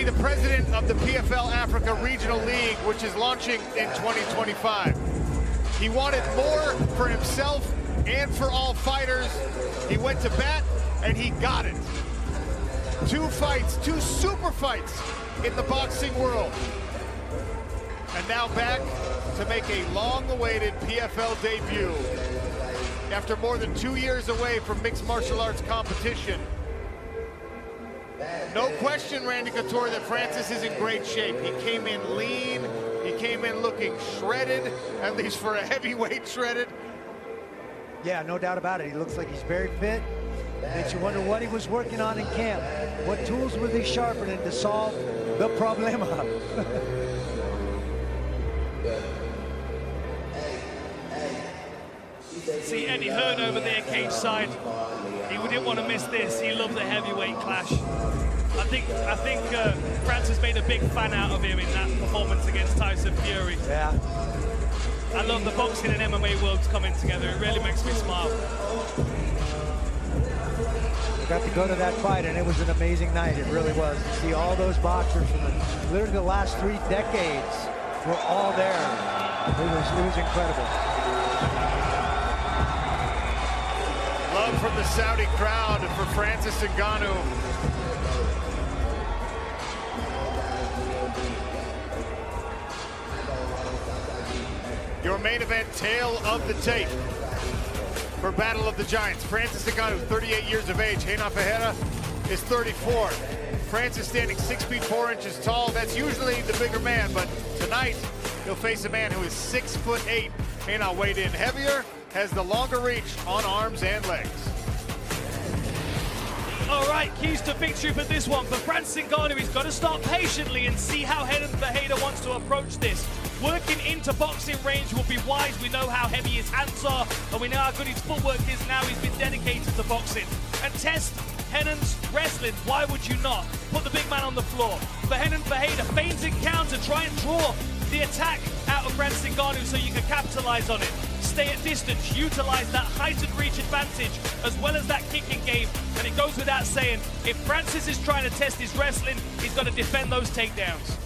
the president of the PFL Africa Regional League, which is launching in 2025. He wanted more for himself and for all fighters. He went to bat, and he got it. 2 fights, 2 super fights in the boxing world. And now back to make a long-awaited PFL debut. After more than 2 years away from mixed martial arts competition. No question, Randy Couture, that Francis is in great shape. He came in lean, he came in looking shredded, at least for a heavyweight shredded. Yeah, no doubt about it. He looks like he's very fit. Makes you wonder what he was working on in camp. What tools was he sharpening to solve the problema? See Eddie Hearn over there, cage side. He didn't want to miss this. He loved the heavyweight clash. I think Francis made a big fan out of him in that performance against Tyson Fury. Yeah. I love the boxing and MMA worlds coming together. It really makes me smile. Got to go to that fight, and it was an amazing night. It really was. To see all those boxers from literally the last 3 decades were all there. It was incredible. Love from the Saudi crowd for Francis Ngannou. Your main event, tale of the tape for Battle of the Giants. Francis Ngannou, 38 years of age. Reina Ferreira is 34. Francis standing 6 feet 4 inches tall. That's usually the bigger man, but tonight he'll face a man who is 6 foot 8. Reina weighed in heavier, has the longer reach on arms and legs. All right, keys to victory for this one. For Francis Ngannou, he's got to start patiently and see how Ferreyra wants to approach this. Working into boxing range will be wise. We know how heavy his hands are, and we know how good his footwork is now. He's been dedicated to boxing. And test Henon's wrestling. Why would you not? Put the big man on the floor. For Ferreyra, feigns and counter, try and draw the attack out of Francis Ngannou so you can capitalize on it. Stay at distance, utilize that heightened reach advantage as well as that kicking game. And it goes without saying, if Francis is trying to test his wrestling, he's got to defend those takedowns.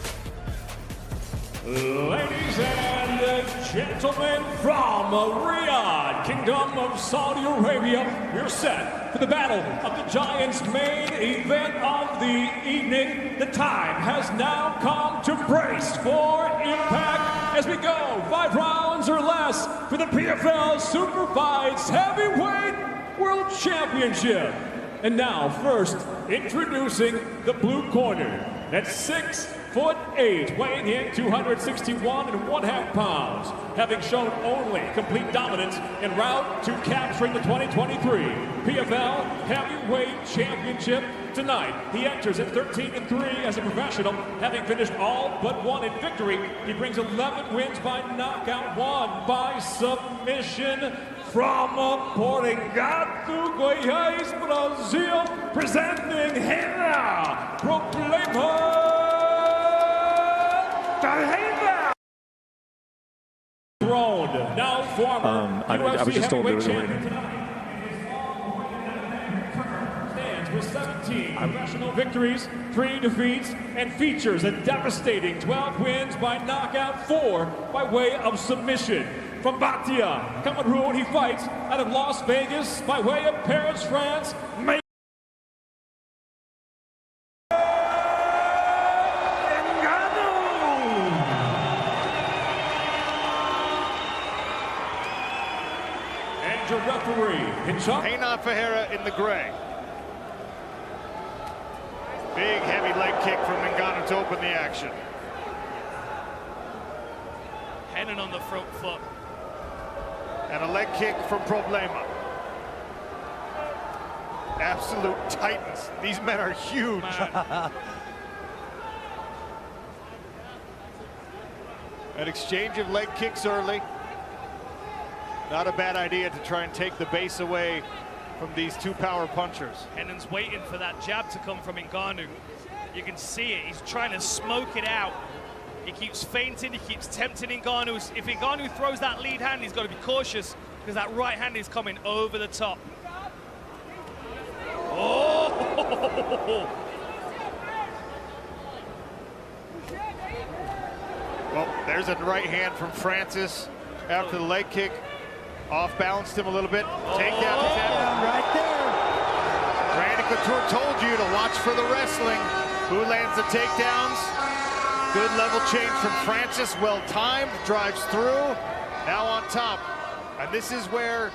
Ladies and gentlemen, from Riyadh, Kingdom of Saudi Arabia, we're set for the Battle of the Giants main event of the evening. The time has now come to brace for impact as we go 5 rounds or less for the PFL Super Fights Heavyweight World Championship. And now, first, introducing the blue corner at 6'8", weighing in 261.5 pounds, having shown only complete dominance en route to capturing the 2023 PFL Heavyweight Championship. Tonight, he enters at 13-3 as a professional, having finished all but 1 in victory. He brings 11 wins by knockout, 1 by submission. From Portugal, Goiás, Brazil, presenting Reina Problema. Now former I was just told there was a champion stands with 17 professional victories, 3 defeats, and features a devastating 12 wins by knockout, 4 by way of submission. From Batia, Cameroon, he fights out of Las Vegas by way of Paris, France. And your referee, Reina Ferreyra in the gray. Big heavy leg kick from Ngannou to open the action. Henon on the front foot. And a leg kick from Problema. Absolute titans. These men are huge. An exchange of leg kicks early. Not a bad idea to try and take the base away from these 2 power punchers. Henon's waiting for that jab to come from Ngannou. You can see it. He's trying to smoke it out. He keeps feinting, he keeps tempting Ngannou. If Ngannou throws that lead hand, he's got to be cautious because that right hand is coming over the top. Oh! Well, there's a right hand from Francis after the leg kick. Off-balanced him a little bit. Takedown attempt. Right there. Randy Couture told you to watch for the wrestling. Who lands the takedowns? Good level change from Francis. Well timed. Drives through. Now on top. And this is where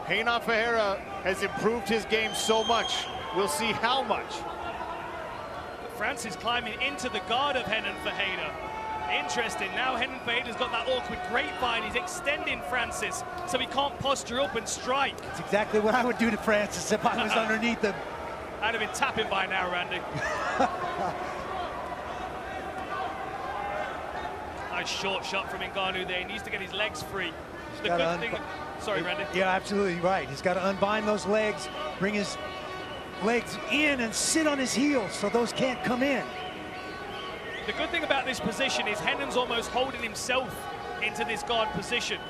Renan Ferreyra has improved his game so much. We'll see how much. Francis climbing into the guard of Renan Ferreyra. Interesting. Now Renan Ferreyra's got that awkward grapevine. He's extending Francis so he can't posture up and strike. It's exactly what I would do to Francis if I was underneath him. I'd have been tapping by now, Randy. Nice short shot from Ngannou there. He needs to get his legs free. The good thing. Sorry, Randy. Yeah, absolutely right. He's got to unbind those legs, bring his legs in and sit on his heels so those can't come in. The good thing about this position is Renan's almost holding himself into this guard position.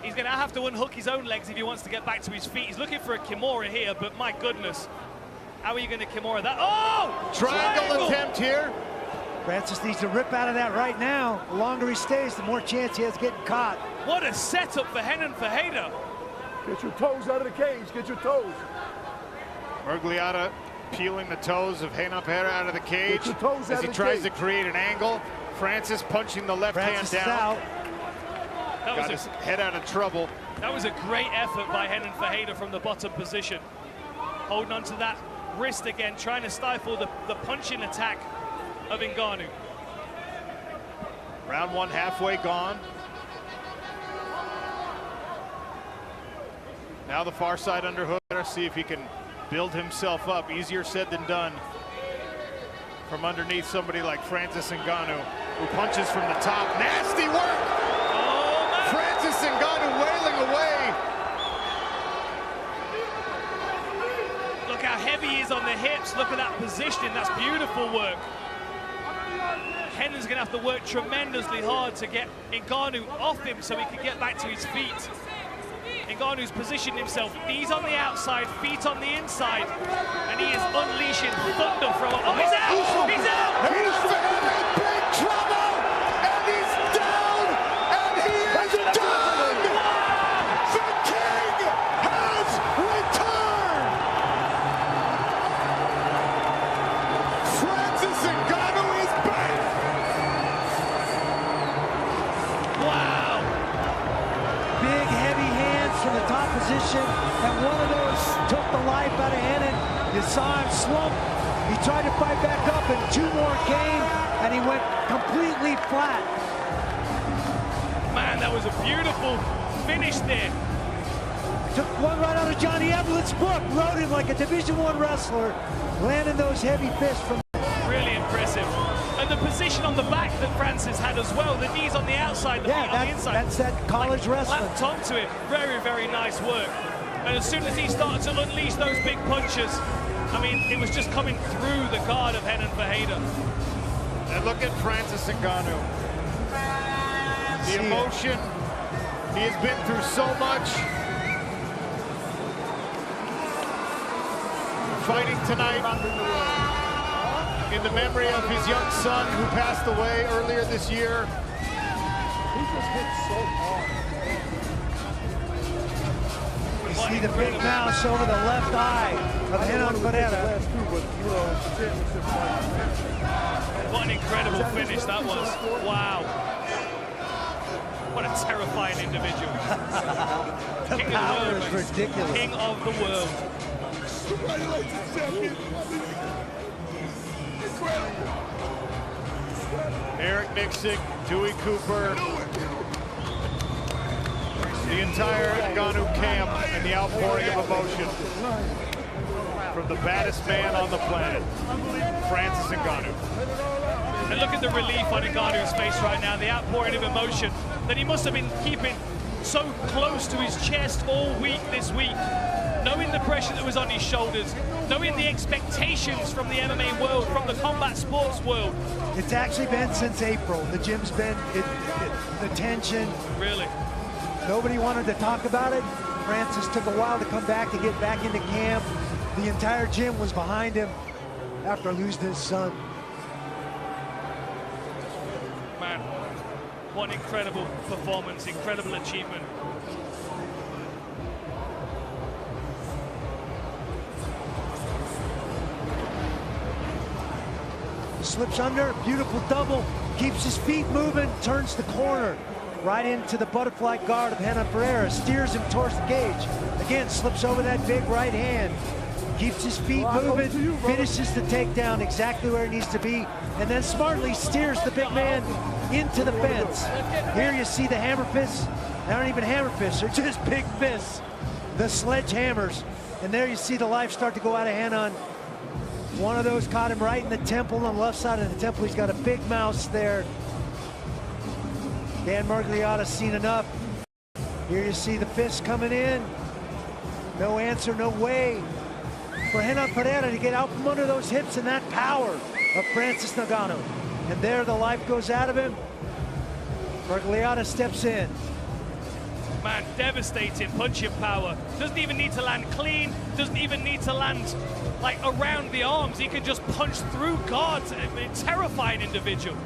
He's going to have to unhook his own legs if he wants to get back to his feet. He's looking for a Kimura here, but my goodness. How are you going to Kimura that? Oh! Triangle attempt here. Francis needs to rip out of that right now. The longer he stays, the more chance he has of getting caught. What a setup for Renan Ferreyra. Get your toes out of the cage. Get your toes. Murgliata peeling the toes of Renan Ferreyra out of the cage as he tries to create an angle. Francis punching the left hand down. Got his head out of trouble. That was a great effort by Renan Ferreyra from the bottom position. Holding on to that wrist again, trying to stifle the punching attack of Ngannou. Round one halfway gone. Now the far side underhook. Let's see if he can build himself up. Easier said than done from underneath somebody like Francis Ngannou, who punches from the top. Nasty work! Oh, Francis Ngannou wailing away. Look how heavy he is on the hips. Look at that positioning. That's beautiful work. Renan's going to have to work tremendously hard to get Ngannou off him so he can get back to his feet. Ngannou's positioned himself, knees on the outside, feet on the inside, and he is unleashing thunder from... Oh, he's out! He's out! He's in big trouble! And he's down! And he is done! The king has returned! Francis Ngannou is back! Wow! Big, heavy hands from the top position, and one of those took the life out of Renan. You saw him slump. He tried to fight back up, and two more came, and he went completely flat. Man, that was a beautiful finish there. Took one right out of Johnny Evelyn's book, rode him like a Division I wrestler, landing those heavy fists from... Really impressive. And the position on the back that Francis had as well, the knees on the outside, the feet on the inside. That's that college wrestling. Lapped onto it. Very, very nice work. And as soon as he started to unleash those big punches, I mean, it was just coming through the guard of Renan Ferreyra. And look at Francis Ngannou. The emotion. He has been through so much. Fighting tonight in the memory of his young son who passed away earlier this year. He just hit so hard. You see the big mouse over the left eye of Renan Ferreyra. What an incredible finish that was. Wow. What a terrifying individual. The King power of the is world, ridiculous. King of the world. Congratulations, champion. Incredible. Eric Nixick, Dewey Cooper, the entire Ngannou camp, and the outpouring of emotion from the baddest man on the planet, Francis Ngannou. And look at the relief on Ngannou's face right now, the outpouring of emotion that he must have been keeping so close to his chest all week this week, knowing the pressure that was on his shoulders, knowing the expectations from the MMA world, from the combat sports world. It's actually been since April. The gym's been, the tension. Really? Nobody wanted to talk about it. Francis took a while to come back, to get back into camp. The entire gym was behind him after losing his son. Man, What an incredible performance, incredible achievement. Slips under, beautiful double, keeps his feet moving, turns the corner, right into the butterfly guard of Ferreyra, steers him towards the cage. Again, slips over that big right hand, keeps his feet moving, finishes the takedown exactly where he needs to be, and then smartly steers the big man into the fence. Here you see the hammer fists. They aren't even hammer fists, they're just big fists, the sledgehammers. And there you see the life start to go out of hand on one of those. Caught him right in the temple, on the left side of the temple. He's got a big mouse there. Dan Margliotta's seen enough. Here you see the fists coming in. No answer, no way for Ferreyra to get out from under those hips and that power of Francis Ngannou. And there the life goes out of him. Margliotta steps in. Man, devastating punching power. Doesn't even need to land clean, doesn't even need to land like around the arms. He can just punch through guards. A terrifying individual.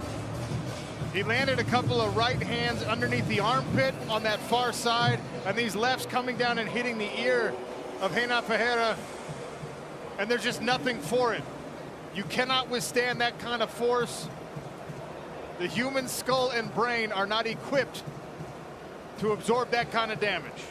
He landed a couple of right hands underneath the armpit on that far side, and these lefts coming down and hitting the ear of Ferreyra, and there's just nothing for it. You cannot withstand that kind of force. The human skull and brain are not equipped to absorb that kind of damage.